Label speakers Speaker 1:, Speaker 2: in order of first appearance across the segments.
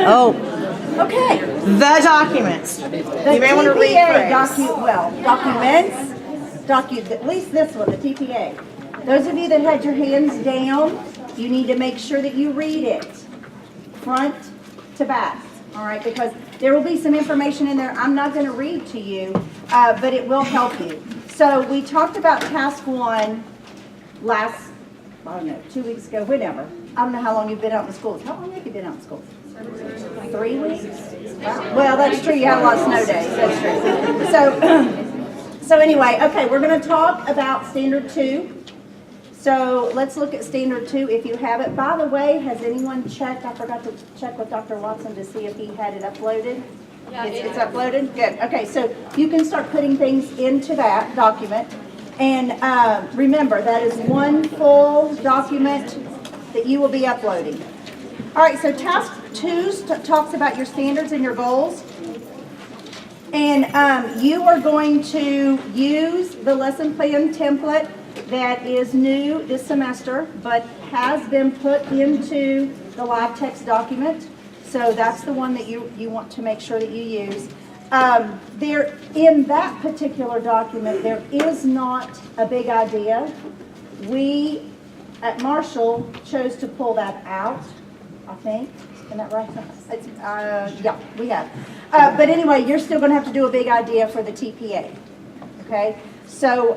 Speaker 1: Oh,
Speaker 2: Okay.
Speaker 1: the documents.
Speaker 2: The
Speaker 1: You may want to
Speaker 2: TPA
Speaker 1: rephrase.
Speaker 2: documents, at least this one, the TPA. Those of you that had your hands down, you need to make sure that you read it front to back, all right? Because there will be some information in there I'm not going to read to you, but it will help you. So we talked about task 1 last, I don't know, 2 weeks ago, whenever. I don't know how long you've been out in schools. How long have you been out in schools? 3 weeks? Wow. Well, that's true. You had a lot of snow days. That's true. So anyway, okay, we're going to talk about Standard 2. So let's look at Standard 2 if you have it. By the way, has anyone checked? I forgot to check with Dr. Watson to see if he had it uploaded. Yeah, it's uploaded? Good. Okay, so you can start putting things into that document. And remember, that is one full document that you will be uploading. All right, so task 2 talks about your standards and your goals. And you are going to use the lesson plan template that is new this semester, but has been put into the live text document. So that's the one that you want to make sure that you use. There, in that particular document, there is not a big idea. We, at Marshall, chose to pull that out, I think. Isn't that right? It's, yeah, we have. But anyway, you're still going to have to do a big idea for the TPA. Okay? So,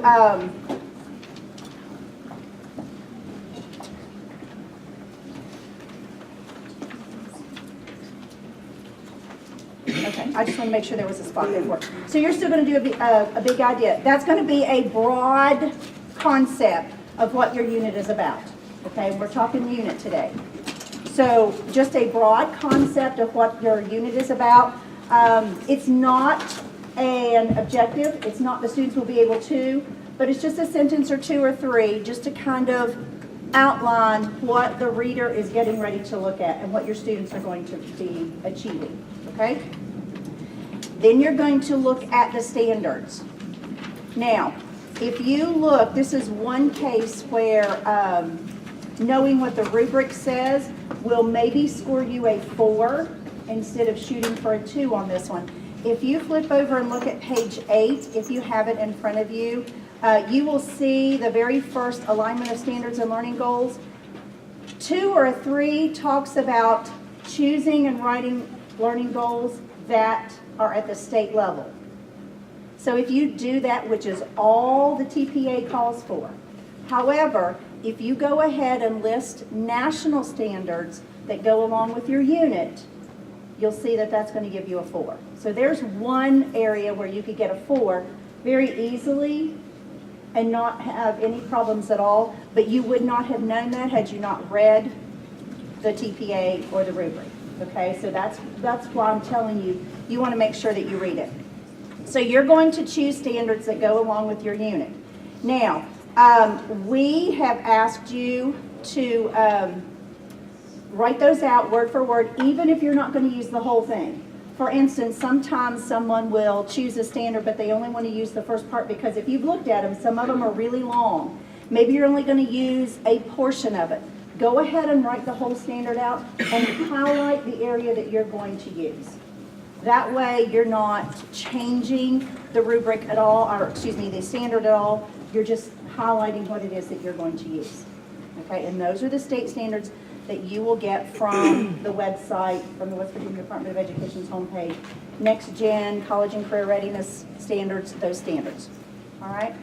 Speaker 2: okay, I just want to make sure there was a spot there for it. So you're still going to do a big idea. That's going to be a broad concept of what your unit is about. Okay, we're talking unit today. So just a broad concept of what your unit is about. It's not an objective. It's not the students will be able to, but it's just a sentence or 2 or 3 just to kind of outline what the reader is getting ready to look at and what your students are going to be achieving. Okay? Then you're going to look at the standards. Now, if you look, this is one case where knowing what the rubric says will maybe score you a 4 instead of shooting for a 2 on this one. If you flip over and look at page 8, if you have it in front of you, you will see the very first alignment of standards and learning goals. 2 or 3 talks about choosing and writing learning goals that are at the state level. So if you do that, which is all the TPA calls for. However, if you go ahead and list national standards that go along with your unit, you'll see that that's going to give you a 4. So there's one area where you could get a 4 very easily and not have any problems at all, but you would not have known that had you not read the TPA or the rubric. Okay, so that's why I'm telling you, you want to make sure that you read it. So you're going to choose standards that go along with your unit. Now, we have asked you to write those out word for word, even if you're not going to use the whole thing. For instance, sometimes someone will choose a standard, but they only want to use the first part because if you've looked at them, some of them are really long. Maybe you're only going to use a portion of it. Go ahead and write the whole standard out and highlight the area that you're going to use. That way you're not changing the rubric at all, or excuse me, the standard at all. You're just highlighting what it is that you're going to use. Okay, and those are the state standards that you will get from the website, from the West Virginia Department of Education's homepage. Next Gen, College and Career Readiness Standards, those standards. All right?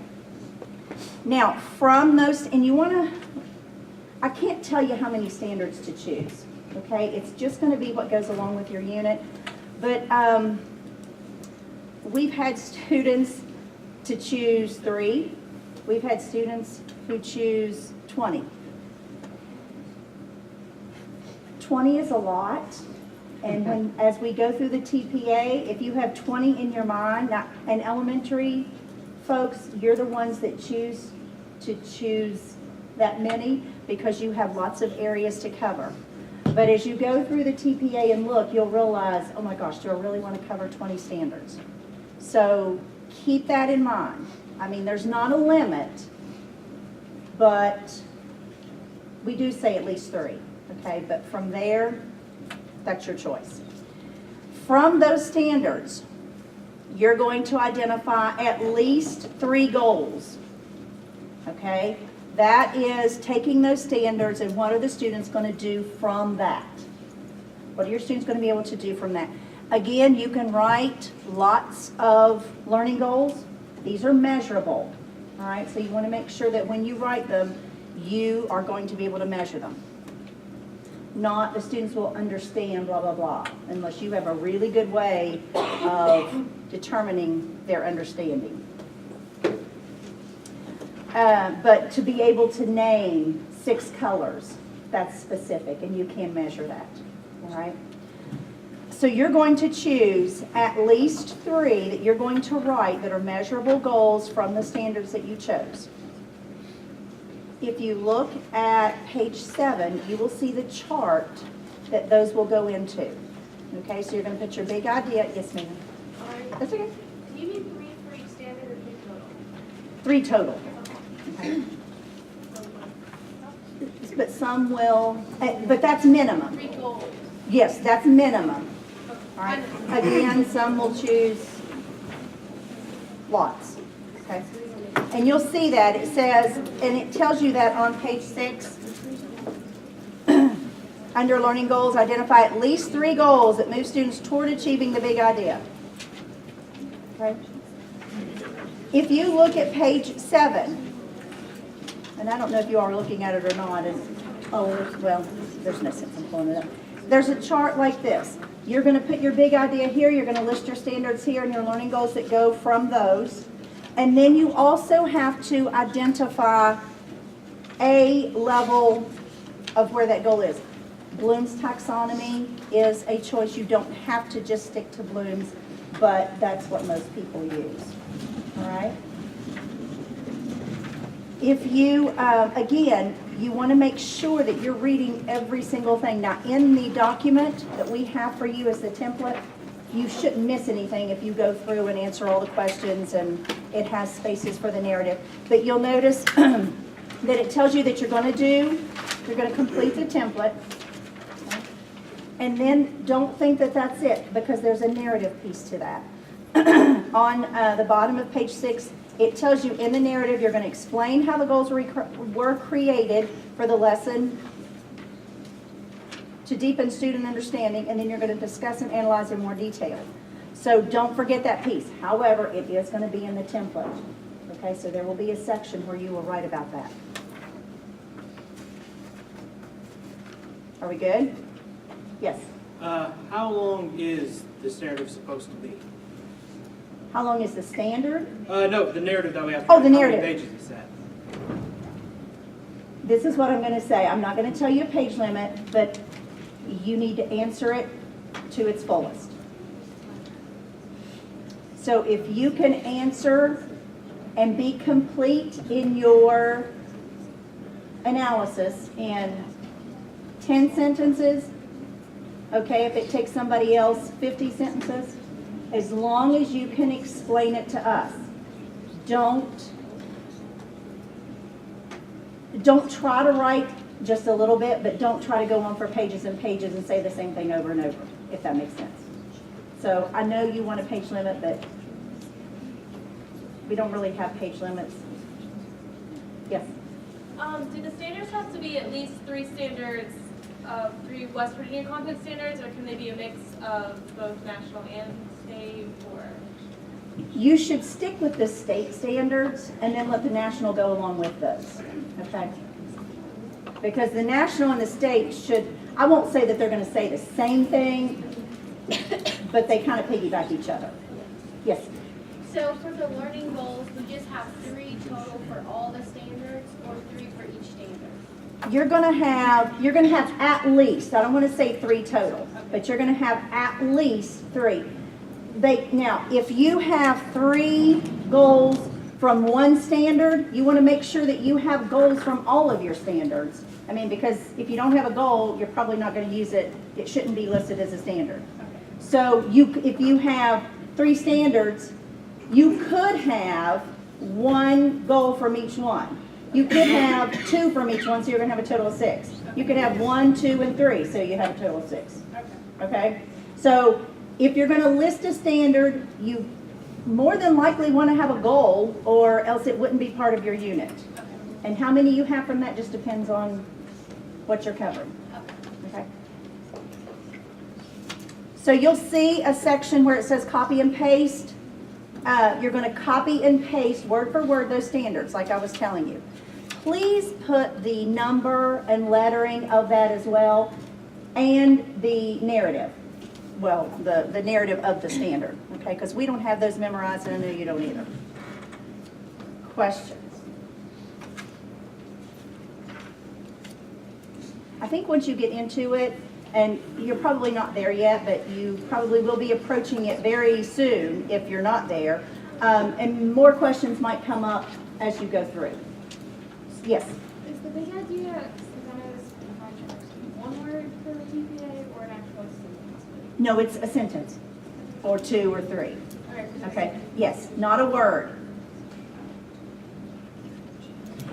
Speaker 2: Now, from those, and you want to, I can't tell you how many standards to choose. Okay, it's just going to be what goes along with your unit. But we've had students to choose 3. We've had students who choose 20. 20 is a lot, and as we go through the TPA, if you have 20 in your mind, now, and elementary folks, you're the ones that choose that many because you have lots of areas to cover. But as you go through the TPA and look, you'll realize, oh my gosh, do I really want to cover 20 standards? So keep that in mind. I mean, there's not a limit, but we do say at least 3. Okay, but from there, That's your choice. From those standards, you're going to identify at least 3 goals. Okay? That is taking those standards and what are the students going to do from that? What are your students going to be able to do from that? Again, you can write lots of learning goals. These are measurable. All right? So you want to make sure that when you write them, you are going to be able to measure them. Not the students will understand blah, blah, blah, unless you have a really good way of determining their understanding. But to be able to name 6 colors, that's specific, and you can measure that, all right? So you're going to choose at least 3 that you're going to write that are measurable goals from the standards that you chose. If you look at page 7, you will see the chart that those will go into. Okay, so you're going to put your big idea. Yes, ma'am. That's okay.
Speaker 3: Do you need 3 for each standard or
Speaker 2: 3
Speaker 3: 3 total?
Speaker 2: total. Okay. But some will, but that's minimum.
Speaker 3: 3 goals.
Speaker 2: Yes, that's minimum. All right. Again, some will choose lots. Okay. And you'll see that it says, and it tells you that on page 6, under learning goals, identify at least 3 goals that move students toward achieving the big idea. Okay. If you look at page 7, and I don't know if you are looking at it or not, well, there's no sense in pulling it up. There's a chart like this. You're going to put your big idea here, you're going to list your standards here and your learning goals that go from those. And then you also have to identify a level of where that goal is. Bloom's taxonomy is a choice. You don't have to just stick to Bloom's, but that's what most people use. All right? If you, again, you want to make sure that you're reading every single thing. Now, in the document that we have for you as the template, you shouldn't miss anything if you go through and answer all the questions, and it has spaces for the narrative. But you'll notice that it tells you that you're going to complete the template. Okay? And then don't think that that's it, because there's a narrative piece to that. On the bottom of page 6, it tells you in the narrative you're going to explain how the goals were created for the lesson to deepen student understanding, and then you're going to discuss and analyze in more detail. So don't forget that piece. However, it is going to be in the template. Okay, so there will be a section where you will write about that. Are we good? Yes.
Speaker 4: How long is this narrative supposed to be?
Speaker 2: How long is the standard?
Speaker 4: No, the narrative that we have.
Speaker 2: Oh, the narrative.
Speaker 4: How many pages is that?
Speaker 2: This is what I'm going to say. I'm not going to tell you a page limit, but you need to answer it to its fullest. So if you can answer and be complete in your analysis in 10 sentences, okay, if it takes somebody else 50 sentences, as long as you can explain it to us. Don't try to write just a little bit, but don't try to go on for pages and pages and say the same thing over and over, if that makes sense. So I know you want a page limit, but we don't really have page limits. Yes?
Speaker 3: Do the standards have to be at least 3 standards of 3 West Virginia content standards, or can they be a mix of both national and state, or?
Speaker 2: You should stick with the state standards and then let the national go along with those, okay? Because the national and the state should, I won't say that they're going to say the same thing, but they kind of piggyback each other. Yes?
Speaker 5: So for the learning goals, we just have 3 total for all the standards, or 3 for each standard?
Speaker 2: You're going to have at least, I don't want to say 3 total, but you're going to have at least 3. Now, if you have 3 goals from one standard, you want to make sure that you have goals from all of your standards. I mean, because if you don't have a goal, you're probably not going to use it. It shouldn't be listed as a standard. So if you have 3 standards, you could have 1 goal from each one. You could have 2 from each one, so you're going to have a total of 6. You could have 1, 2, and 3, so you have a total of 6.
Speaker 3: Okay.
Speaker 2: Okay? So if you're going to list a standard, you more than likely want to have a goal, or else it wouldn't be part of your unit. And how many you have from that just depends on what you're covering. Okay? So you'll see a section where it says copy and paste. You're going to copy and paste word for word those standards, like I was telling you. Please put the number and lettering of that as well, and the narrative. Well, the narrative of the standard, okay? Because we don't have those memorized, and I know you don't either. Questions? I think once you get into it, and you're probably not there yet, but you probably will be approaching it very soon if you're not there, and more questions might come up as you go through. Yes?
Speaker 5: Is the big idea, because I know this contract, one word for the TPA or an actual sentence?
Speaker 2: No, it's a sentence, or 2 or 3.
Speaker 5: Okay.
Speaker 2: Okay, yes, not a word.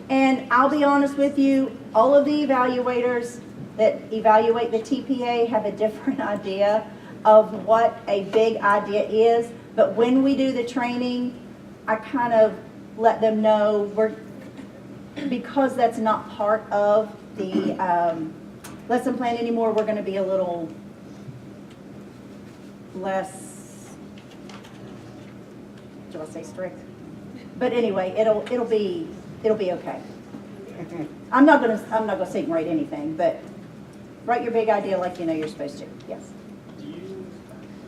Speaker 2: And I'll be honest with you, all of the evaluators that evaluate the TPA have a different idea of what a big idea is. But when we do the training, I kind of let them know because that's not part of the lesson plan anymore, we're going to be a little less, do I say strict? But anyway, it'll be okay. I'm not gonna sit and write anything, but write your big idea like you know you're supposed to. Yes.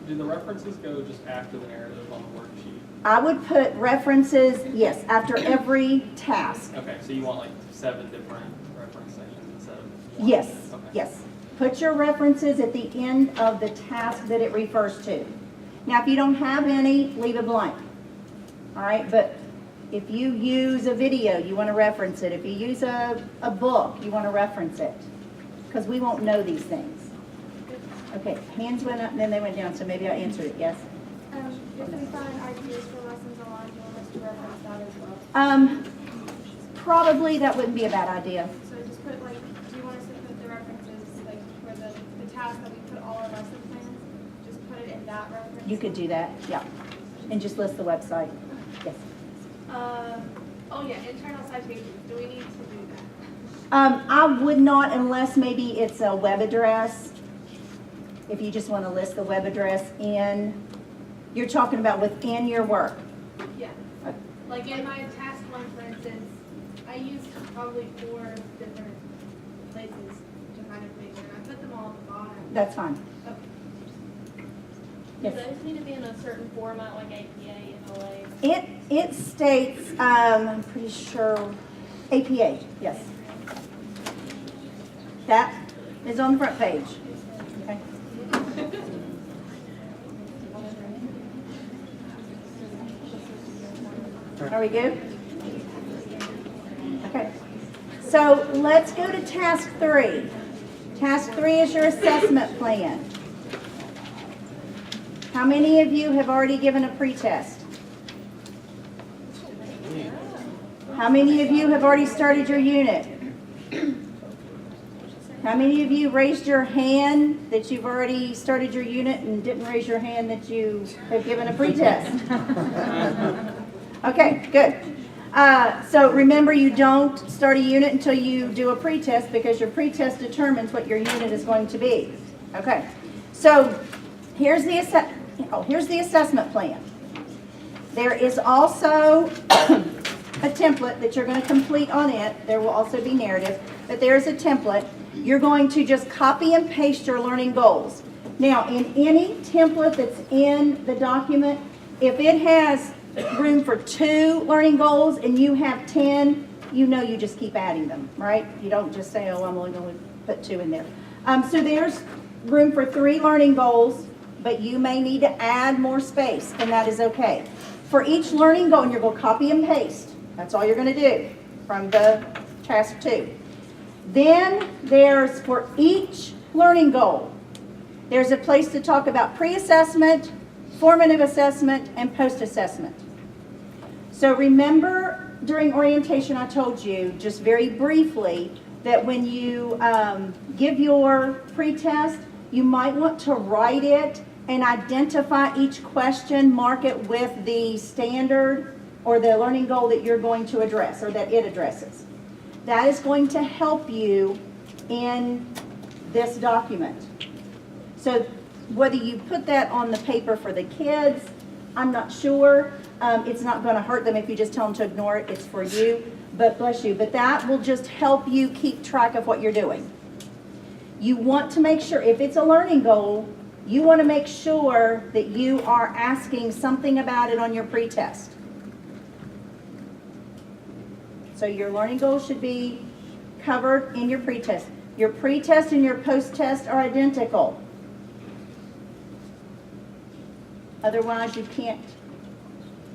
Speaker 6: Do the references go just after the narrative on the worksheet?
Speaker 2: I would put references, yes, after every task.
Speaker 6: Okay, so you want like 7 different reference sections instead of 1?
Speaker 2: Yes,
Speaker 6: Okay.
Speaker 2: yes. Put your references at the end of the task that it refers to. Now, if you don't have any, leave it blank. All right, but if you use a video, you want to reference it. If you use a book, you want to reference it. Because we won't know these things. Okay, hands went up and then they went down, so maybe I answered it, yes?
Speaker 5: If we find ideas for lessons online, do you want us to reference that as well?
Speaker 2: Probably that wouldn't be a bad idea.
Speaker 3: So just put like, do you want us to put the references, like for the task that we put all our lesson plans? Just put it in that reference?
Speaker 2: You could do that, yeah. And just list the website. Yes.
Speaker 3: Oh yeah, internal citations, do we need to do that?
Speaker 2: I would not unless maybe it's a web address. If you just want to list the web address in, you're talking about within your work.
Speaker 3: Yeah. Like in my task one, for instance, I used probably 4 different places to kind of make it, and I put them all at the bottom.
Speaker 2: That's fine.
Speaker 3: Okay.
Speaker 2: Yes.
Speaker 3: Do those need to be in a certain format, like APA and OA?
Speaker 2: It states, I'm pretty sure, APA, yes. That is on the front page. Okay. Are we good? Okay. So let's go to task 3. Task 3 is your assessment plan. How many of you have already given a pretest? How many of you have already started your unit? How many of you raised your hand that you've already started your unit and didn't raise your hand that you have given a pretest? Okay, good. So remember, you don't start a unit until you do a pretest because your pretest determines what your unit is going to be. Okay, so here's the assessment plan. There is also a template that you're going to complete on it. There will also be narrative, but there's a template. You're going to just copy and paste your learning goals. Now, in any template that's in the document, if it has room for 2 learning goals and you have 10, you know you just keep adding them, right? You don't just say, oh, I'm only going to put 2 in there. So there's room for 3 learning goals, but you may need to add more space, and that is okay. For each learning goal, and you're going to copy and paste. That's all you're going to do from the task 2. Then there's, for each learning goal, there's a place to talk about pre-assessment, formative assessment, and post-assessment. So remember, during orientation I told you, just very briefly, that when you give your pretest, you might want to write it and identify each question, mark it with the standard or the learning goal that you're going to address or that it addresses. That is going to help you in this document. So whether you put that on the paper for the kids, I'm not sure. It's not going to hurt them if you just tell them to ignore it. It's for you, but bless you. But that will just help you keep track of what you're doing. You want to make sure, if it's a learning goal, you want to make sure that you are asking something about it on your pretest. So your learning goals should be covered in your pretest. Your pretest and your post-test are identical. Otherwise, you can't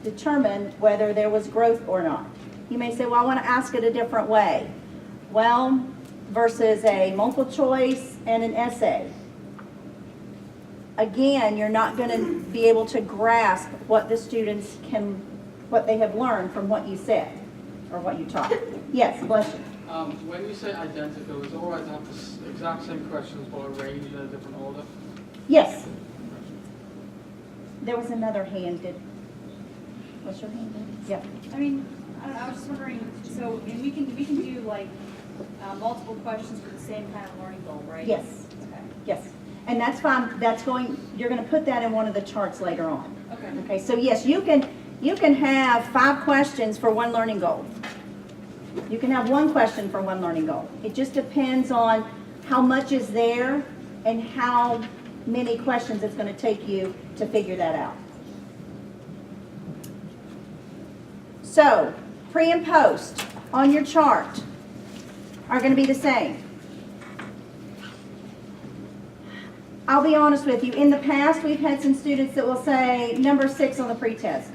Speaker 2: determine whether there was growth or not. You may say, well, I want to ask it a different way. Well, versus a multiple choice and an essay. Again, you're not going to be able to grasp what the students what they have learned from what you said or what you taught. Yes, bless you.
Speaker 6: When you say identical, is it all right to have the exact same questions but arranged in a different order?
Speaker 2: Yes. There was another hand. What's your hand? Yeah.
Speaker 7: I mean, I was just wondering, so, and we can do like multiple questions for the same kind of learning goal, right?
Speaker 2: Yes.
Speaker 7: Okay.
Speaker 2: Yes. And that's fine. You're going to put that in one of the charts later on.
Speaker 7: Okay.
Speaker 2: Okay. So yes, you can have 5 questions for one learning goal. You can have 1 question for one learning goal. It just depends on how much is there and how many questions it's going to take you to figure that out. So, pre and post on your chart are going to be the same. I'll be honest with you, in the past we've had some students that will say number 6 on the pretest.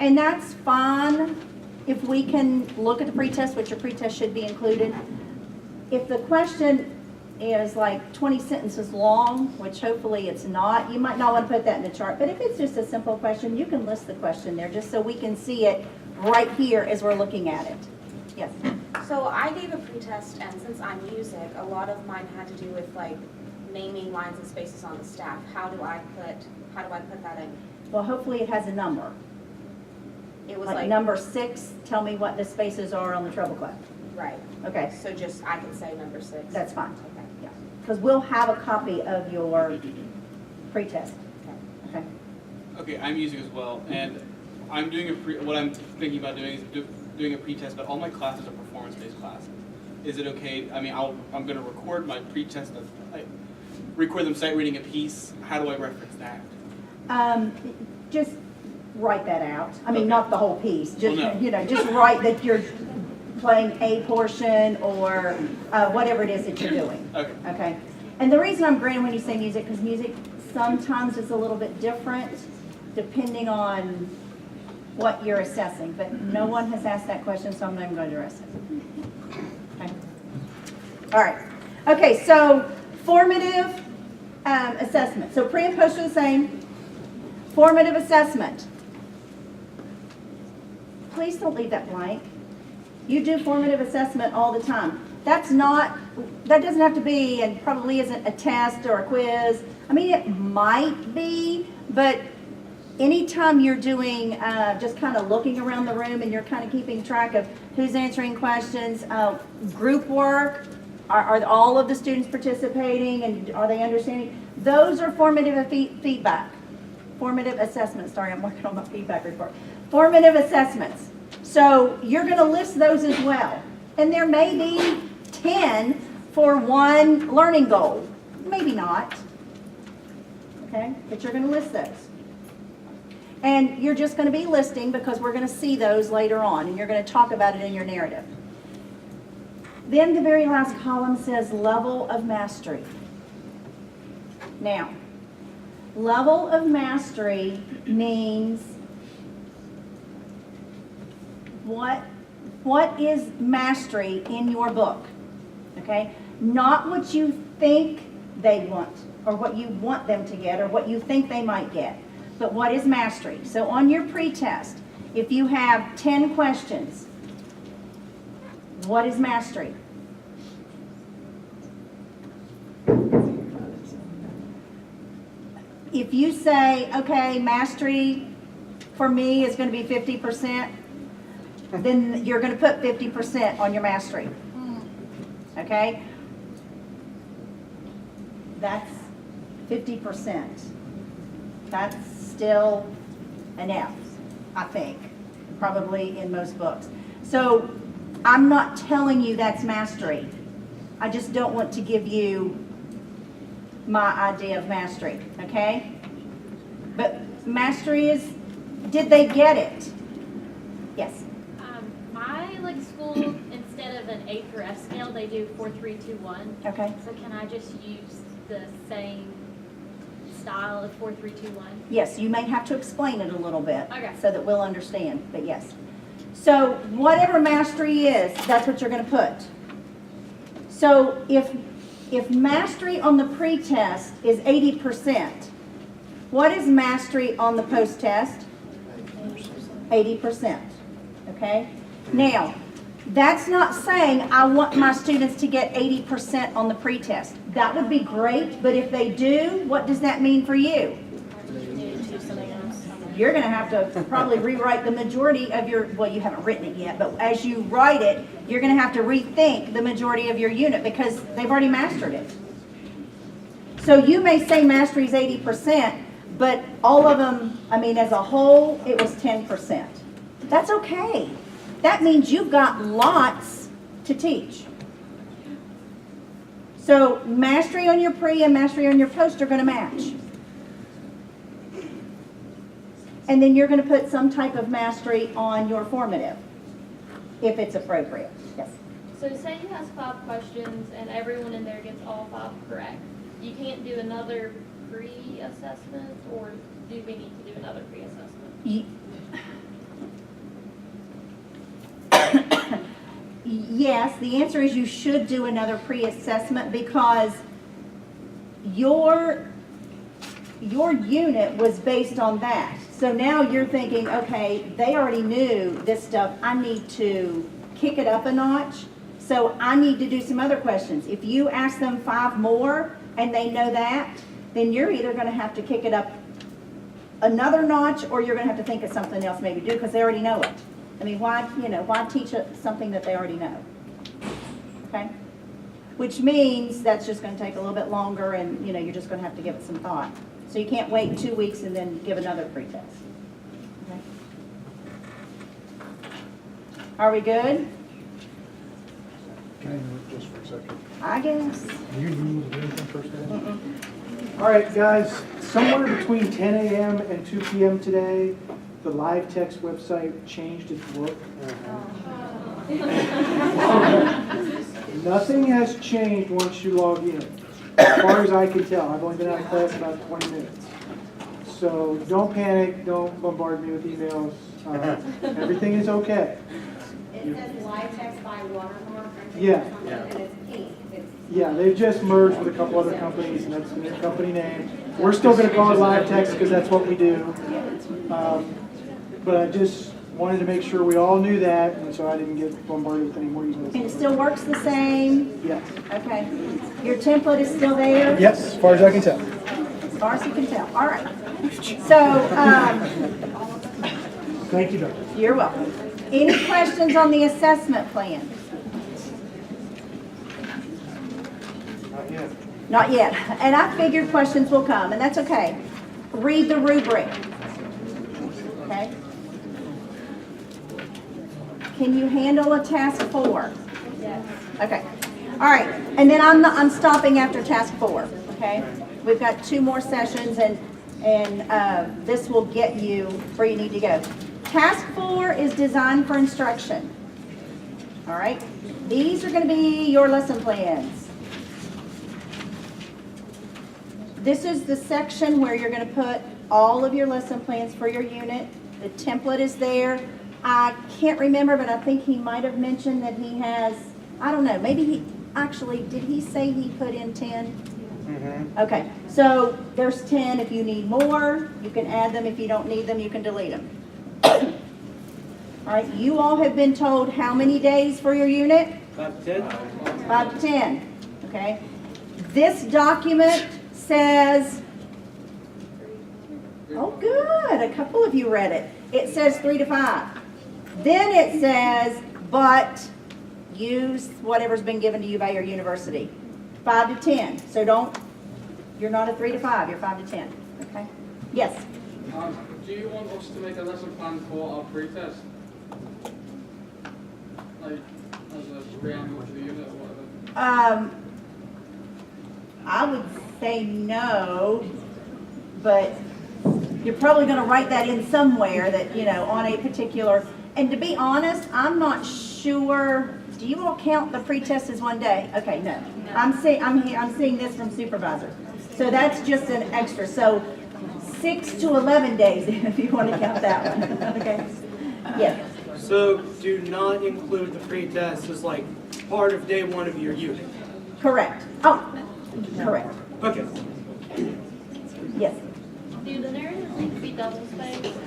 Speaker 2: And that's fine if we can look at the pretest, which your pretest should be included. If the question is like 20 sentences long, which hopefully it's not, you might not want to put that in the chart. But if it's just a simple question, you can list the question there just so we can see it right here as we're looking at it. Yes?
Speaker 8: So I gave a pretest, and since I'm music, a lot of mine had to do with like naming lines and spaces on the staff. How do I put that in?
Speaker 2: Well, hopefully it has a number.
Speaker 8: It was
Speaker 2: Like
Speaker 8: like
Speaker 2: number 6, tell me what the spaces are on the treble clef.
Speaker 8: right.
Speaker 2: Okay,
Speaker 8: So just I can say number 6.
Speaker 2: that's fine.
Speaker 8: Okay.
Speaker 2: Yeah, because we'll have a copy of your pretest. Okay.
Speaker 9: Okay, I'm using as well, and I'm doing what I'm thinking about doing is doing a pretest, but all my classes are performance-based classes. Is it okay? I mean, I'm going to record my pretest. Record them sight reading a piece. How do I reference that?
Speaker 2: Just write that out. I mean,
Speaker 9: Okay.
Speaker 2: not the whole piece. Just
Speaker 9: Well, no.
Speaker 2: just write that you're playing a portion or whatever it is that you're doing.
Speaker 9: Okay.
Speaker 2: Okay. And the reason I'm granting when you say music, because music sometimes is a little bit different depending on what you're assessing. But no one has asked that question, so I'm not even going to address it. Okay. All right. Okay. So formative assessment. So pre and post are the same. Formative assessment. Please don't leave that blank. You do formative assessment all the time. That doesn't have to be and probably isn't a test or a quiz. I mean, it might be, but anytime you're doing just kind of looking around the room and you're kind of keeping track of who's answering questions, group work, are all of the students participating and are they understanding? Those are formative feedback. Formative assessments. Sorry, I'm working on my feedback report. Formative assessments. So you're going to list those as well. And there may be 10 for one learning goal. Maybe not. Okay? But you're going to list those. And you're just going to be listing because we're going to see those later on. And you're going to talk about it in your narrative. Then the very last column says level of mastery. Now, level of mastery means what is mastery in your book, okay? Not what you think they want or what you want them to get or what you think they might get, but what is mastery. So on your pretest, if you have 10 questions, what is mastery? if you say, okay, mastery for me is gonna be 50%, then you're gonna put 50% on your mastery. Okay? That's 50%. That's still an F, I think, probably in most books. So I'm not telling you that's mastery. I just don't want to give you my idea of mastery, okay? But mastery is, did they get it? Yes.
Speaker 10: My school, instead of an A through F scale, they do 4, 3, 2, 1.
Speaker 2: Okay.
Speaker 10: So can I just use the same style of 4, 3, 2, 1?
Speaker 2: Yes, you may have to explain it a little bit.
Speaker 10: Okay.
Speaker 2: So that we'll understand, but yes. So whatever mastery is, that's what you're gonna put. So if mastery on the pre-test is 80%, what is mastery on the post-test? 80%, okay? Now, that's not saying I want my students to get 80% on the pre-test. That would be great, but if they do, what does that mean for you? You're gonna have to probably rewrite the majority of your, well, you haven't written it yet, but as you write it, you're gonna have to rethink the majority of your unit because they've already mastered it. So you may say mastery is 80%, but all of them, I mean, as a whole, it was 10%. That's okay. That means you've got lots to teach. So mastery on your pre and mastery on your post are gonna match. And then you're going to put some type of mastery on your formative, if it's appropriate. Yes.
Speaker 3: So say you ask 5 questions and everyone in there gets all 5 correct. You can't do another pre-assessment, or do we need to do another pre-assessment?
Speaker 2: Yes, the answer is you should do another pre-assessment because your unit was based on that. So now you're thinking, okay, they already knew this stuff. I need to kick it up a notch. So I need to do some other questions. If you ask them 5 more and they know that, then you're either going to have to kick it up another notch or you're going to have to think of something else maybe to do because they already know it. I mean, why teach something that they already know? Okay? Which means that's just going to take a little bit longer and, you're just going to have to give it some thought. So you can't wait 2 weeks and then give another pretest. Okay. Are we good?
Speaker 11: Can I interrupt just for a second?
Speaker 2: I guess.
Speaker 11: Do you need to do anything first, Dad?
Speaker 12: All right, guys, somewhere between 10 a.m. and 2 p.m. today, the live text website changed its look. Nothing has changed once you log in, as far as I can tell. I've only been out of class about 20 minutes. So don't panic, don't bombard me with emails. Everything is okay.
Speaker 8: It says live text by watermark.
Speaker 12: Yeah.
Speaker 8: And it's pink.
Speaker 12: Yeah, they've just merged with a couple other companies, and that's the new company name. We're still going to call it live text because that's what we do. But I just wanted to make sure we all knew that, and so I didn't get bombarded with any more emails. And
Speaker 2: it still works the same?
Speaker 12: Yes.
Speaker 2: Okay. Your template is still there?
Speaker 11: Yes, as far as I can tell.
Speaker 2: As far as you can tell. All right. So,
Speaker 12: thank you, Doctor.
Speaker 2: You're welcome. Any questions on the assessment plan?
Speaker 12: Not yet.
Speaker 2: Not yet. And I figured questions will come, and that's okay. Read the rubric. Okay? Can you handle a task 4?
Speaker 3: Yes.
Speaker 2: Okay. All right. And then I'm stopping after task 4. Okay? We've got 2 more sessions, and this will get you where you need to go. Task 4 is designed for instruction. All right? These are going to be your lesson plans. This is the section where you're going to put all of your lesson plans for your unit. The template is there. I can't remember, but I think he might have mentioned that he has, I don't know, maybe he, actually, did he say he put in 10? Mm-hmm. Okay, so there's 10. If you need more, you can add them. If you don't need them, you can delete them. All right, you all have been told how many days for your unit?
Speaker 4: 5 to 10.
Speaker 2: 5 to 10, okay? This document says Oh, good. A couple of you read it. It says 3 to 5. Then it says, but use whatever's been given to you by your university. 5 to 10. So you're not a 3 to 5, you're 5 to 10. Okay? Yes.
Speaker 6: Do you want us to make a lesson plan for our pretest? Like, as a preamble to the unit or whatever?
Speaker 2: I would say no, but you're probably going to write that in somewhere that, on a particular, and to be honest, I'm not sure, do you all count the pretest as one day? Okay, no. I'm seeing this from supervisor. So that's just an extra. So 6 to 11 days, if you want to count that one. Okay? Yeah.
Speaker 4: So do not include the pretest as like part of day one of your unit.
Speaker 2: Correct. Oh, correct.
Speaker 4: Okay.
Speaker 2: Yes.
Speaker 3: Do the narratives need to be double spaced?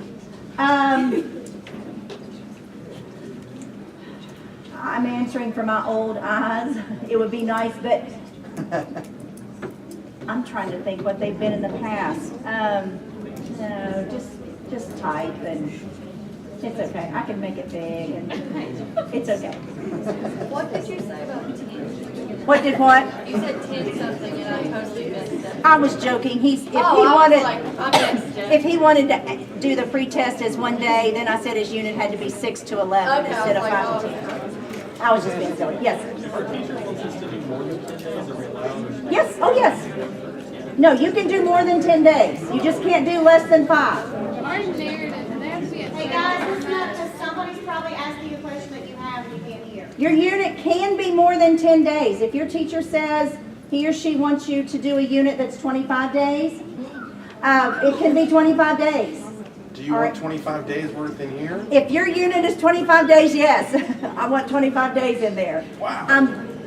Speaker 2: I'm answering for my old eyes. It would be nice, but I'm trying to think what they've been in the past. No, just type and it's okay. I can make it big and it's okay.
Speaker 3: What did you say about 10?
Speaker 2: What did what?
Speaker 3: You said 10 something and I totally missed it.
Speaker 2: I was joking. If he wanted to do the pretest as one day, then I said his unit had to be 6 to 11 instead of 5 to 10. I was just being silly. Yes. Yes. Oh, yes. No, you can do more than 10 days. You just can't do less than 5.
Speaker 5: Hey guys, listen up, because somebody's probably asking you a question that you have and you can't hear.
Speaker 2: Your unit can be more than 10 days. If your teacher says he or she wants you to do a unit that's 25 days, it can be 25 days.
Speaker 11: Do you want 25 days worth in here?
Speaker 2: If your unit is 25 days, yes. I want 25 days in there.
Speaker 11: Wow.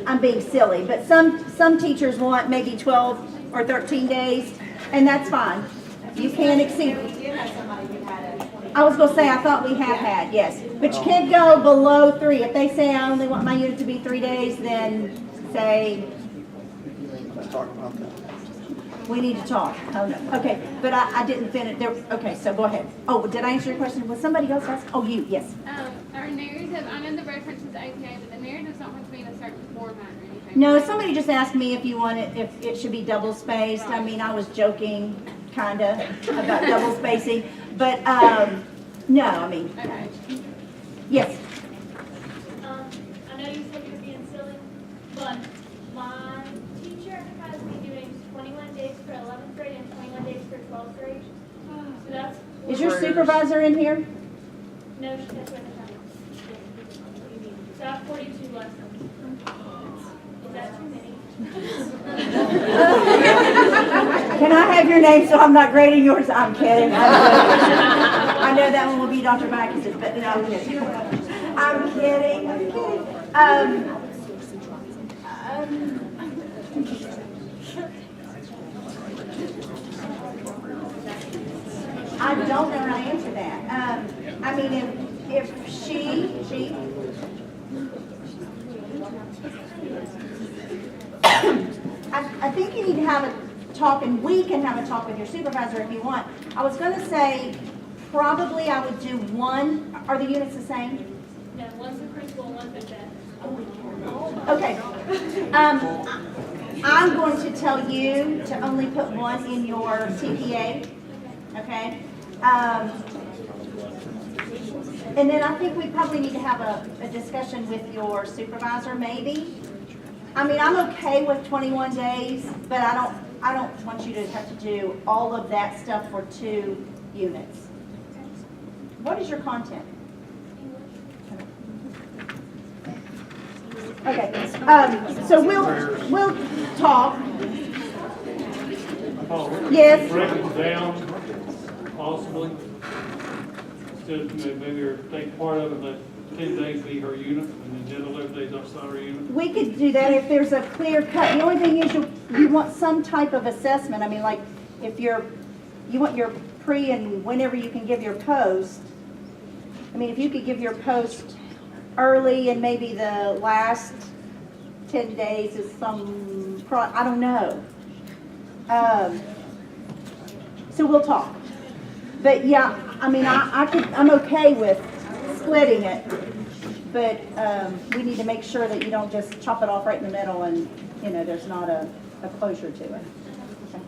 Speaker 2: I'm being silly, but some teachers want maybe 12 or 13 days, and that's fine. You can't exceed. I was going to say, I thought we have had, yes. But you can't go below 3. If they say I only want my unit to be 3 days, then say,
Speaker 11: Let's talk about that.
Speaker 2: we need to talk. Oh, no. Okay, but I didn't finish. Okay, so go ahead. Oh, did I answer your question? Was somebody else asking? Oh, you, yes.
Speaker 5: Our narrative, I know the reference is APA, but the narratives don't have to be in a certain format or anything.
Speaker 2: No, somebody just asked me if it should be double spaced. I mean, I was joking, kind of, about double spacing. But, no, I mean,
Speaker 5: Okay.
Speaker 2: yes.
Speaker 3: I know you said you're being silly, but my teacher has me doing 21 days for 11th grade and 21 days for 12th grade. So that's.
Speaker 2: Is your supervisor in here?
Speaker 3: No, that's what I'm saying. So I have 42 lessons. Is that too many?
Speaker 2: Can I have your name so I'm not grading yours? I'm kidding. I know that one will be Dr. Backus's, but no, I'm kidding. I'm kidding. I don't know how to answer that. I mean, if she, I think you need to have a talk, and we can have a talk with your supervisor if you want. I was going to say, probably I would do one. Are the units the same?
Speaker 3: No, one's the principal, one's the best.
Speaker 2: Okay. I'm going to tell you to only put one in your TPA. Okay? And then I think we probably need to have a discussion with your supervisor, maybe. I mean, I'm okay with 21 days, but I don't want you to have to do all of that stuff for 2 units. What is your content? Okay, so we'll talk. Yes.
Speaker 13: Break it down, possibly. Instead, maybe or take part of it, let 10 days be her unit, and then the 11 days outside her unit.
Speaker 2: We could do that if there's a clear cut. The only thing is you want some type of assessment. I mean, like if you want your pre and whenever you can give your post. I mean, if you could give your post early and maybe the last 10 days is I don't know. So we'll talk. But yeah, I mean, I'm okay with splitting it, but we need to make sure that you don't just chop it off right in the middle and, you know, there's not a closure to it. Okay.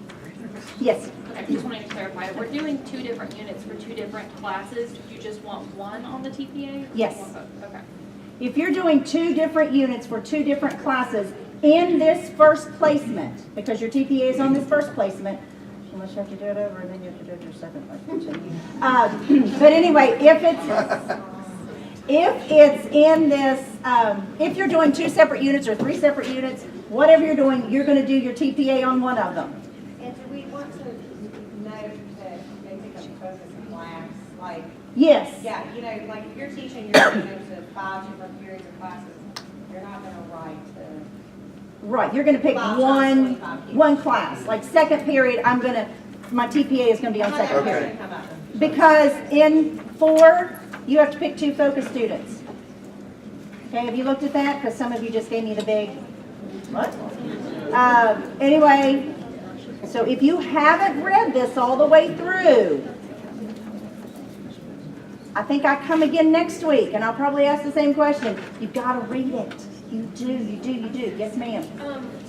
Speaker 2: Yes?
Speaker 14: Okay, just wanted to clarify, we're doing 2 different units for 2 different classes. Do you just want one on the TPA? Or
Speaker 2: Yes.
Speaker 14: do you want both? Okay.
Speaker 2: If you're doing 2 different units for 2 different classes in this first placement, because your TPA is on this first placement, unless you have to do it over and then you have to do it your second placement. But anyway, if it's in this, if you're doing 2 separate units or 3 separate units, whatever you're doing, you're going to do your TPA on one of them.
Speaker 15: And do we want to know that they pick up focus class, like?
Speaker 2: Yes.
Speaker 15: Yeah, you know, like if you're teaching, you're going to go to 5 different periods of classes, you're not going to write
Speaker 2: Right, you're going to pick one class. Like second period, my TPA is going to be on second period. Because in 4, you have to pick 2 focus students. Okay, have you looked at that? Because some of you just gave me the big, what? Anyway, so if you haven't read this all the way through, I think I come again next week and I'll probably ask the same question. You've got to read it. You do. Yes, ma'am.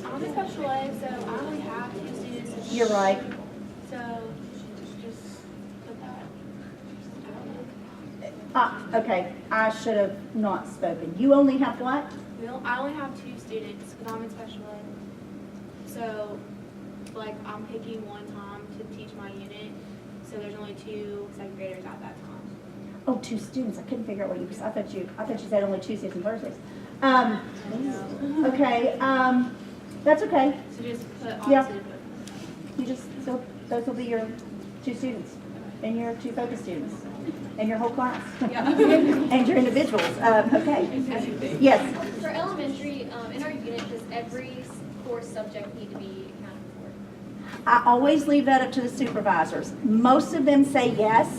Speaker 5: I'm a special ed, so I only have 2 students.
Speaker 2: You're right.
Speaker 5: So just put that.
Speaker 2: Okay, I should have not spoken. You only have what?
Speaker 5: I only have 2 students because I'm in special ed. So, like, I'm picking one time to teach my unit. So there's only 2 second graders at that time.
Speaker 2: Oh, 2 students. I couldn't figure out what you. I thought you said only Tuesdays and Thursdays. Okay. That's okay.
Speaker 5: So just put
Speaker 2: Yeah. Those will be your 2 students and your 2 focus students and your whole class.
Speaker 5: Yeah.
Speaker 2: And your individuals. Okay. Yes.
Speaker 10: For elementary, in our unit, does every course subject need to be accounted for?
Speaker 2: I always leave that up to the supervisors. Most of them say yes.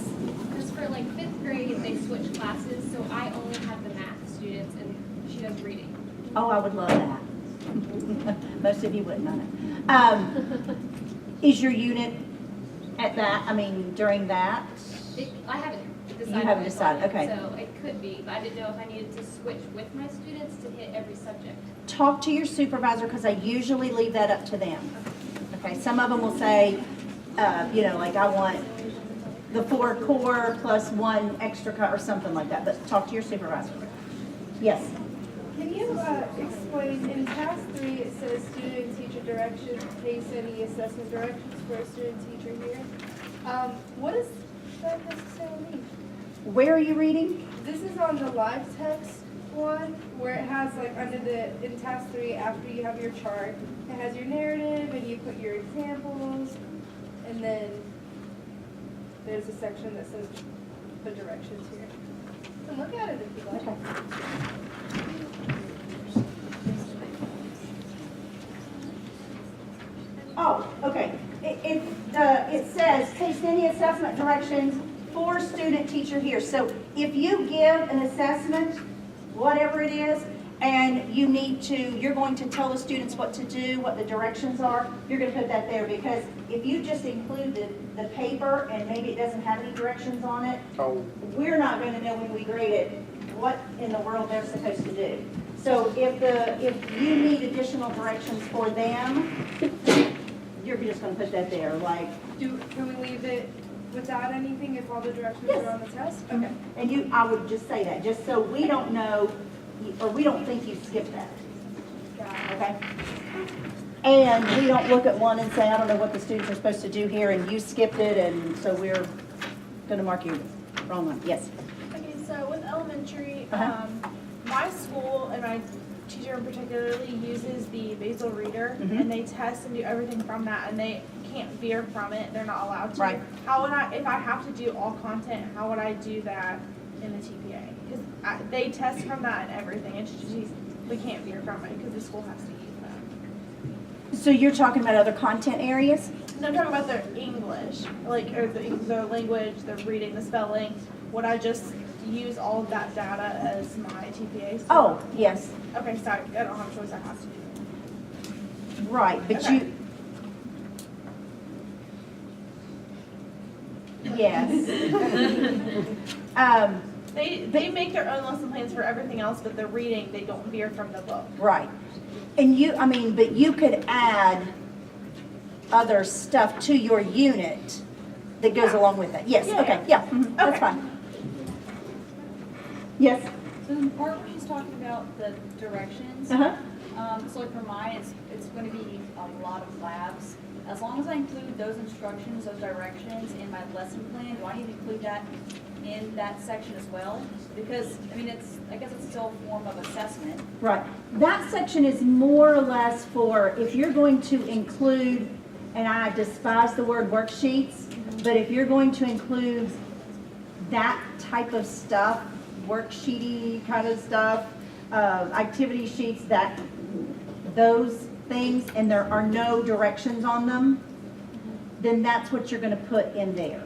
Speaker 10: Because for like 5th grade, they switch classes, so I only have the math students and she does reading.
Speaker 2: Oh, I would love that. Most of you wouldn't know that. Is your unit at that, during that?
Speaker 10: I haven't decided.
Speaker 2: You haven't decided, okay.
Speaker 10: So it could be, but I didn't know if I needed to switch with my students to hit every subject.
Speaker 2: Talk to your supervisor because I usually leave that up to them. Okay, some of them will say, like I want the 4 core plus 1 extra or something like that, but talk to your supervisor. Yes?
Speaker 16: Can you explain, in task 3 it says student and teacher directions, case study assessment directions for a student teacher here. What does that necessarily mean?
Speaker 2: Where are you reading?
Speaker 16: This is on the live text one where it has like in task 3 after you have your chart, it has your narrative and you put your examples and then there's a section that says the directions here. So look at it if you like.
Speaker 2: Okay. Oh, okay. It says case study assessment directions for student teacher here. So if you give an assessment, whatever it is, and you're going to tell the students what to do, what the directions are, you're going to put that there because if you just include the paper and maybe it doesn't have any directions on it, we're not going to know when we grade it what in the world they're supposed to do. So if you need additional directions for them, you're just going to put that there. Like,
Speaker 16: can we leave it without anything if all the directions are on the test? Okay.
Speaker 2: And I would just say that, just so we don't know, or we don't think you skipped that. Okay? And we don't look at one and say, I don't know what the students are supposed to do here, and you skipped it, and so we're going to mark you wrong one. Yes?
Speaker 16: Okay, so with elementary,
Speaker 2: Uh-huh.
Speaker 16: my school and my teacher particularly uses the Basil Reader,
Speaker 2: Mhm.
Speaker 16: and they test and do everything from that, and they can't veer from it. They're not allowed to.
Speaker 2: Right.
Speaker 16: How would if I have to do all content, how would I do that in the TPA? Because they test from that and everything. It's just, we can't veer from it because the school has to use that.
Speaker 2: So you're talking about other content areas?
Speaker 16: No, I'm talking about their English, or the language, the reading, the spelling. Would I just use all of that data as my TPA?
Speaker 2: Oh, yes.
Speaker 16: Okay, sorry, I don't have a choice, I have to do
Speaker 2: Right, but
Speaker 16: Okay.
Speaker 2: Yes. Um,
Speaker 1: They make their own lesson plans for everything else, but the reading, they don't veer from the book.
Speaker 2: Right. And but you could add other stuff to your unit that goes along with it. Yes,
Speaker 1: Yeah,
Speaker 2: okay, yeah, that's
Speaker 1: Okay.
Speaker 2: fine. Yes?
Speaker 7: So the part where she's talking about the directions,
Speaker 2: Uh-huh.
Speaker 7: so like for mine, it's going to be a lot of labs. As long as I include those instructions, those directions in my lesson plan, do I need to include that in that section as well? Because, I guess it's still a form of assessment.
Speaker 2: Right. That section is more or less for if you're going to include, and I despise the word worksheets, but if you're going to include that type of stuff, worksheety kind of stuff, activity sheets, those things, and there are no directions on them, then that's what you're going to put in there.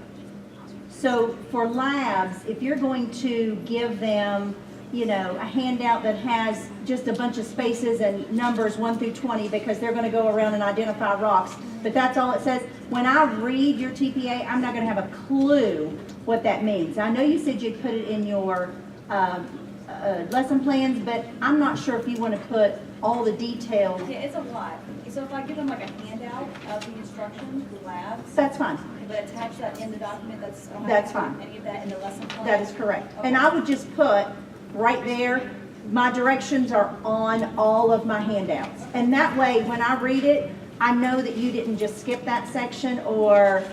Speaker 2: So for labs, if you're going to give them, a handout that has just a bunch of spaces and numbers 1 through 20 because they're going to go around and identify rocks, but that's all it says. When I read your TPA, I'm not going to have a clue what that means. I know you said you'd put it in your lesson plans, but I'm not sure if you want to put all the details.
Speaker 7: Yeah, it's a lot. So if I give them like a handout of the instructions, the labs,
Speaker 2: That's fine.
Speaker 7: but attach that in the document, I don't have
Speaker 2: That's
Speaker 7: to put
Speaker 2: fine.
Speaker 7: any of that in the lesson plan?
Speaker 2: That is correct.
Speaker 7: Okay.
Speaker 2: And I would just put right there, my directions are on all of my handouts. And that way, when I read it, I know that you didn't just skip that section, or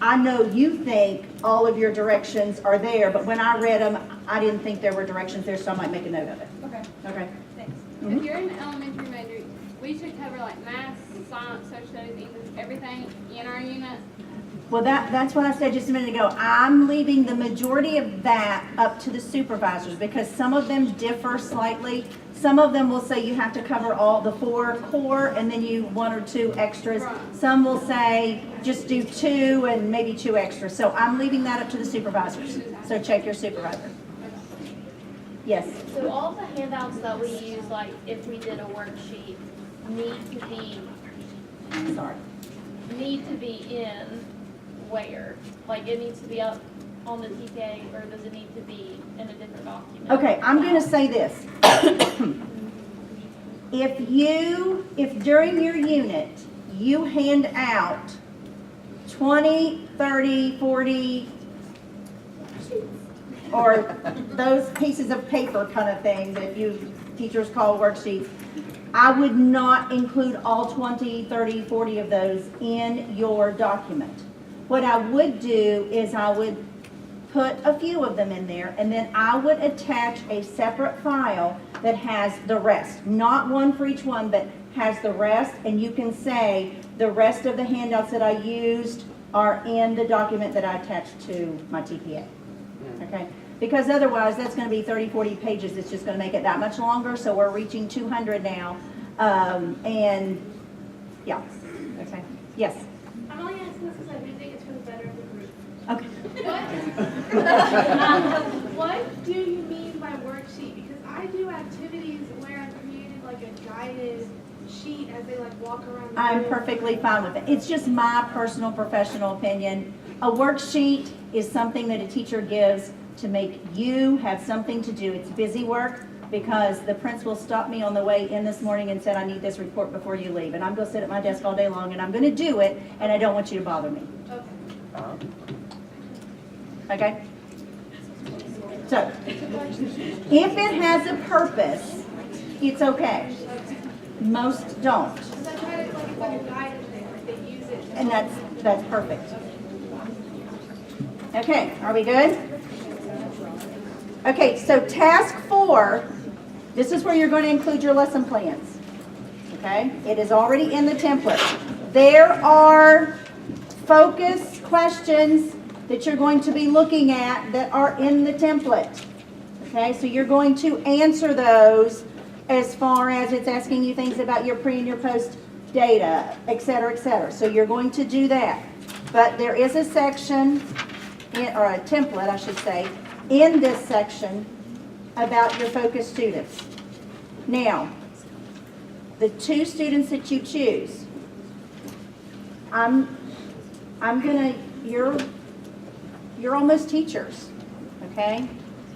Speaker 2: I know you think all of your directions are there, but when I read them, I didn't think there were directions there, so I might make a note of it.
Speaker 7: Okay,
Speaker 2: Okay?
Speaker 7: thanks.
Speaker 17: If you're an elementary major, we should cover like math, science, social studies, English, everything in our unit.
Speaker 2: Well, that's what I said just a minute ago. I'm leaving the majority of that up to the supervisors because some of them differ slightly. Some of them will say you have to cover all the 4 core and then you 1 or 2 extras.
Speaker 17: Right.
Speaker 2: Some will say just do 2 and maybe 2 extras. So I'm leaving that up to the supervisors. So check your supervisor. Yes.
Speaker 10: So all the handouts that we use, like if we did a worksheet, need to be in where? Like it needs to be up on the TPA, or does it need to be in a different document?
Speaker 2: Okay, I'm going to say this. If during your unit, you hand out 20, 30, 40, or those pieces of paper kind of thing that you teachers call worksheets, I would not include all 20, 30, 40 of those in your document. What I would do is I would put a few of them in there, and then I would attach a separate file that has the rest. Not one for each one, but has the rest, and you can say the rest of the handouts that I used are in the document that I attached to my TPA. Okay? Because otherwise, that's going to be 30, 40 pages. It's just going to make it that much longer, so we're reaching 200 now. And, yeah. Okay. Yes?
Speaker 3: I'm only asking this because I do think it's for the better of the group.
Speaker 2: Okay.
Speaker 16: What do you mean by worksheet? Because I do activities where I've created like a guided sheet as they like walk around the
Speaker 2: I'm
Speaker 16: room.
Speaker 2: perfectly fine with it. It's just my personal professional opinion. A worksheet is something that a teacher gives to make you have something to do. It's busy work because the principal stopped me on the way in this morning and said, I need this report before you leave. And I'm going to sit at my desk all day long and I'm going to do it, and I don't want you to bother me. Okay? So, if it has a purpose, it's okay. Most don't.
Speaker 16: That's why it's like a guided thing, like they use it.
Speaker 2: And that's perfect. Okay, are we good? Okay, so task 4, this is where you're going to include your lesson plans. Okay, it is already in the template. There are focus questions that you're going to be looking at that are in the template. Okay, so you're going to answer those as far as it's asking you things about your pre and your post data, et cetera, et cetera. So you're going to do that. But there is a section, or a template, I should say, in this section about your focus students. Now, the 2 students that you choose, you're almost teachers, okay?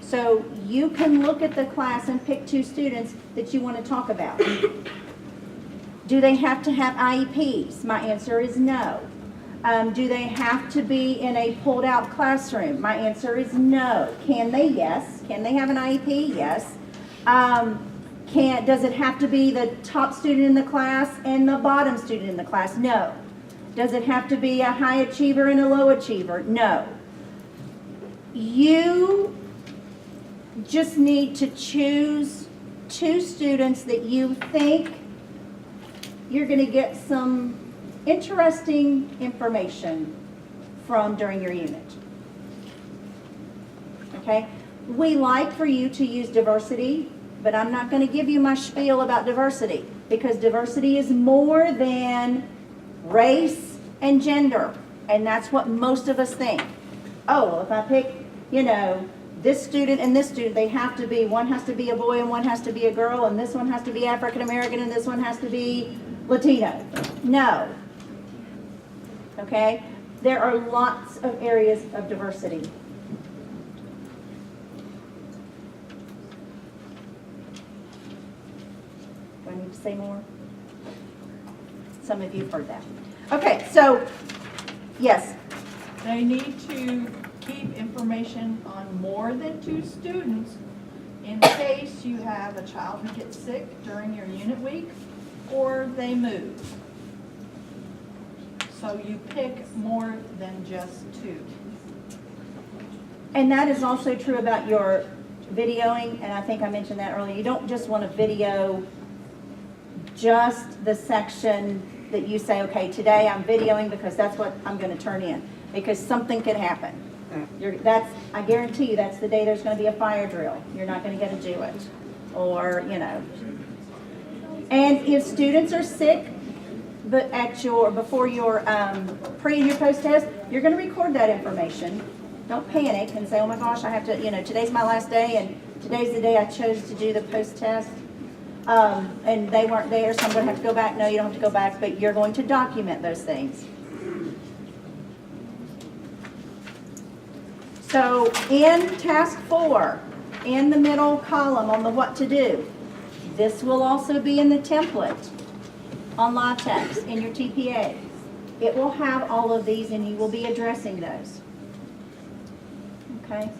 Speaker 2: So you can look at the class and pick 2 students that you want to talk about. Do they have to have IEPs? My answer is no. Do they have to be in a pulled out classroom? My answer is no. Can they? Yes. Can they have an IEP? Yes. Does it have to be the top student in the class and the bottom student in the class? No. Does it have to be a high achiever and a low achiever? No. You just need to choose 2 students that you think you're going to get some interesting information from during your unit. Okay? We like for you to use diversity, but I'm not going to give you my spiel about diversity, because diversity is more than race and gender, and that's what most of us think. Oh, well, if I pick, this student and this student, they have to be, one has to be a boy and one has to be a girl, and this one has to be African American and this one has to be Latino. No. Okay? There are lots of areas of diversity. Do I need to say more? Some of you have heard that. Okay, so, yes.
Speaker 18: They need to keep information on more than 2 students in case you have a child who gets sick during your unit week or they move. So you pick more than just 2.
Speaker 2: And that is also true about your videoing, and I think I mentioned that earlier. You don't just want to video just the section that you say, okay, today I'm videoing because that's what I'm going to turn in, because something could happen. I guarantee you that's the day there's going to be a fire drill. You're not going to get to do it. Or, And if students are sick, but before your pre and your post test, you're going to record that information. Don't panic and say, oh my gosh, I have to, today's my last day and today's the day I chose to do the post test. And they weren't there, so I'm going to have to go back. No, you don't have to go back, but you're going to document those things. So in task 4, in the middle column on the what to do, this will also be in the template on LaTeX in your TPA. It will have all of these and you will be addressing those. Okay?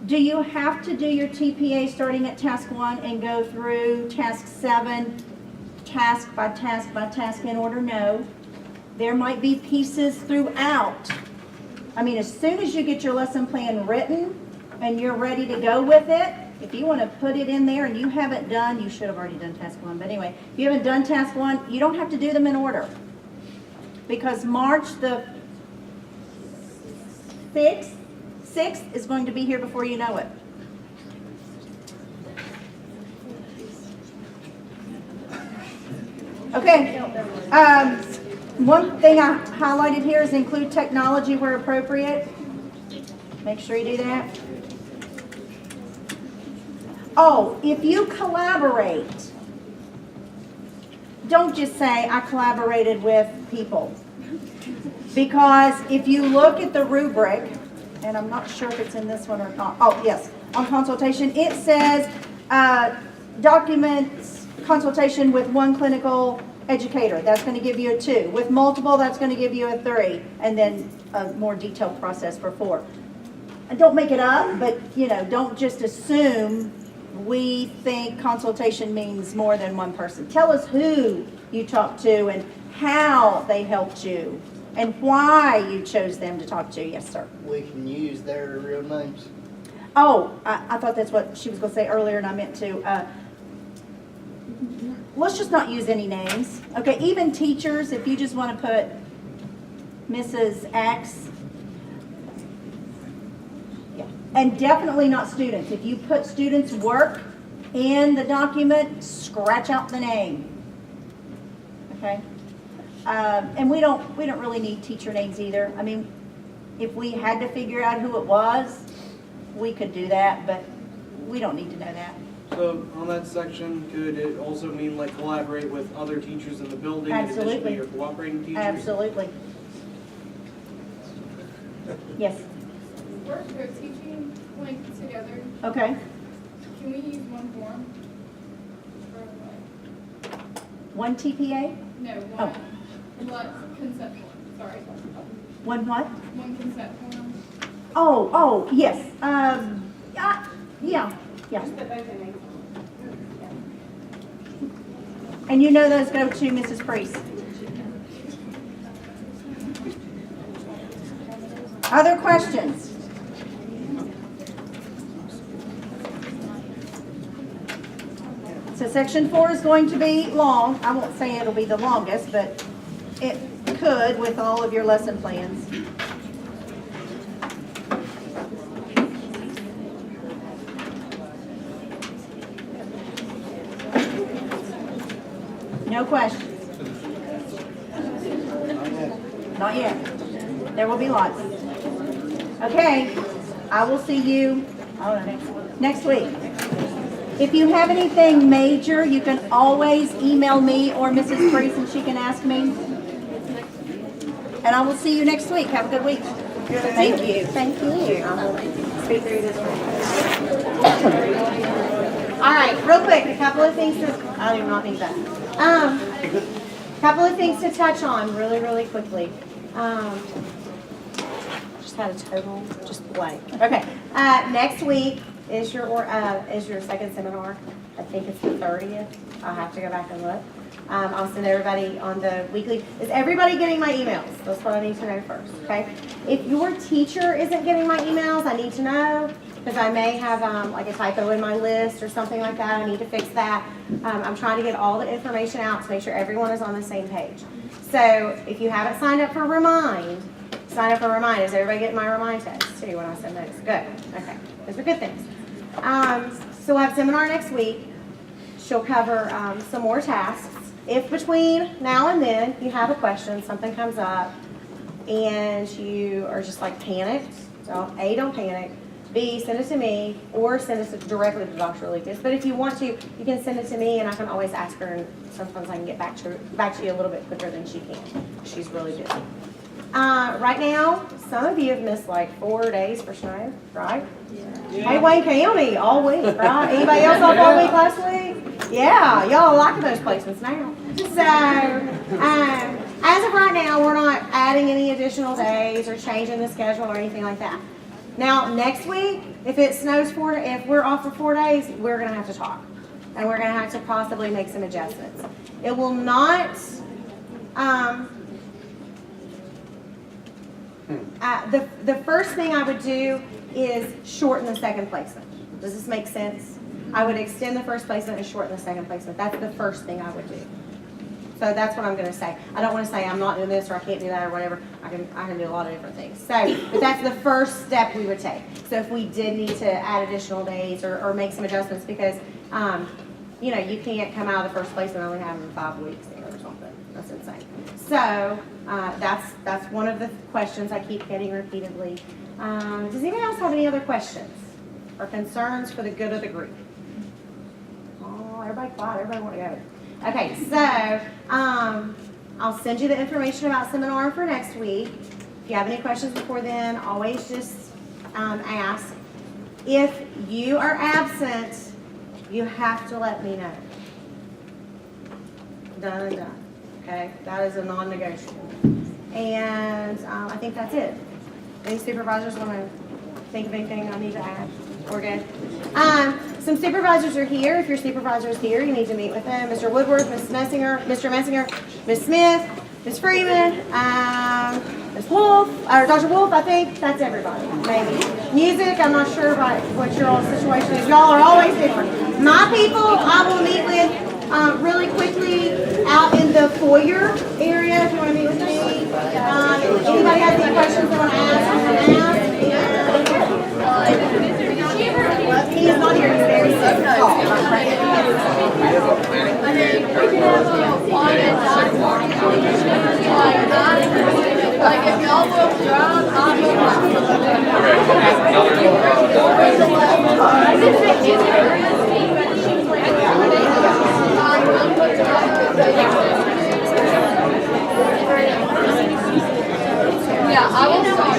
Speaker 2: Do you have to do your TPA starting at task 1 and go through task 7, task by task by task in order? No. There might be pieces throughout. I mean, as soon as you get your lesson plan written and you're ready to go with it, if you want to put it in there and you haven't done, you should have already done task 1. But anyway, if you haven't done task 1, you don't have to do them in order. Because March the 6th is going to be here before you know it. Okay. One thing I highlighted here is include technology where appropriate. Make sure you do that. Oh, if you collaborate, don't just say, I collaborated with people. Because if you look at the rubric, and I'm not sure if it's in this one or not. Oh, yes. On consultation, it says documents consultation with 1 clinical educator. That's going to give you a 2. With multiple, that's going to give you a 3. And then a more detailed process for 4. And don't make it up, but, don't just assume we think consultation means more than 1 person. Tell us who you talked to and how they helped you. And why you chose them to talk to. Yes, sir.
Speaker 19: We can use their real names.
Speaker 2: Oh, I thought that's what she was going to say earlier, and I meant to. Let's just not use any names. Okay, even teachers, if you just want to put Mrs. X. Yeah. And definitely not students. If you put students' work in the document, scratch out the name. Okay? And we don't really need teacher names either. I mean, if we had to figure out who it was, we could do that, but we don't need to know that.
Speaker 4: So on that section, could it also mean like collaborate with other teachers in the building in addition to your cooperating teachers?
Speaker 2: Absolutely. Yes.
Speaker 16: work or teaching like together,
Speaker 2: Okay,
Speaker 16: can we use one form? For like,
Speaker 2: one TPA?
Speaker 16: no,
Speaker 2: Oh.
Speaker 16: one consent form, sorry.
Speaker 2: One what?
Speaker 16: One consent form.
Speaker 2: Oh, yes, yeah. And you know those go to Mrs. Priest. Other questions? So section 4 is going to be long. I won't say it'll be the longest, but it could with all of your lesson plans. No questions? Not yet. There will be lots. Okay, I will see you next week. If you have anything major, you can always email me or Mrs. Priest and she can ask me. And I will see you next week. Have a good week. Thank you. Thank you. Speak through this one. All right, real quick, a couple of things to, I do not need that. Couple of things to touch on really quickly. Just had a total just blank. Okay, next week is your second seminar. I think it's the 30th. I'll have to go back and look. I'll send everybody on the weekly. Is everybody getting my emails? That's what I need to know first, okay? If your teacher isn't getting my emails, I need to know, because I may have like a typo in my list or something like that. I need to fix that. I'm trying to get all the information out to make sure everyone is on the same page. So if you haven't signed up for Remind, sign up for Remind. Is everybody getting my Remind text too when I send those? Good. Okay. Those are good things. So we'll have a seminar next week. She'll cover some more tasks. If between now and then you have a question, something comes up, and you are just like panicked, so A, don't panic. B, send it to me, or send it directly to Dr. Lucas. But if you want to, you can send it to me, and I can always ask her, and sometimes I can get back to you a little bit quicker than she can. She's really busy. Right now, some of you have missed like 4 days for snow, right? Yeah. Hey, Wayne County, all week, right? Anybody else off all week last week? Yeah, y'all liking those placements now. So, as of right now, we're not adding any additional days or changing the schedule or anything like that. Now, next week, if it snows if we're off for 4 days, we're going to have to talk. And we're going to have to possibly make some adjustments. It will not, the first thing I would do is shorten the second placement. Does this make sense? I would extend the first placement and shorten the second placement. That's the first thing I would do. So that's what I'm going to say. I don't want to say I'm not doing this or I can't do that or whatever. I can do a lot of different things. So, but that's the first step we would take. So if we did need to add additional days or make some adjustments, because you know, you can't come out of the first place and only have them 5 weeks there or something. That's insane. So that's one of the questions I keep getting repeatedly. Does anybody else have any other questions or concerns for the good of the group? Oh, everybody quiet. Everybody want to go. Okay, so I'll send you the information about seminar for next week. If you have any questions before then, always just ask. If you are absent, you have to let me know. Done and done. Okay, that is a non-negotiable. And I think that's it. Any supervisors want to think of anything I need to add? We're good. Some supervisors are here. If your supervisor is here, you need to meet with them. Mr. Woodworth, Ms. Messinger, Mr. Messinger, Ms. Smith, Ms. Freeman, Ms. Wolf, or Dr. Wolf, I think. That's everybody, maybe. Music, I'm not sure what your all situation is. Y'all are always different. My people, I will meet with really quickly out in the foyer area if you want to meet with me. Anybody has any questions they want to ask? He is not here. He's very sick.
Speaker 16: Like if y'all will drown, I'll yeah, I will start.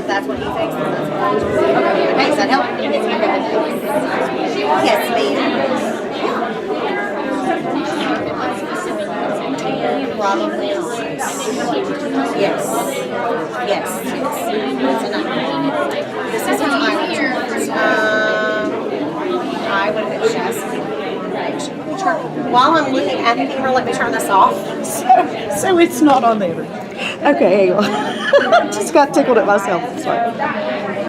Speaker 2: That's what he thinks. Okay, does that help? Yes, ma'am. Probably not. Yes. Yes. This is how I would just while I'm looking at it here, let me turn this off.
Speaker 20: So it's not on there. Okay, hang on. Just got tickled at myself. Sorry.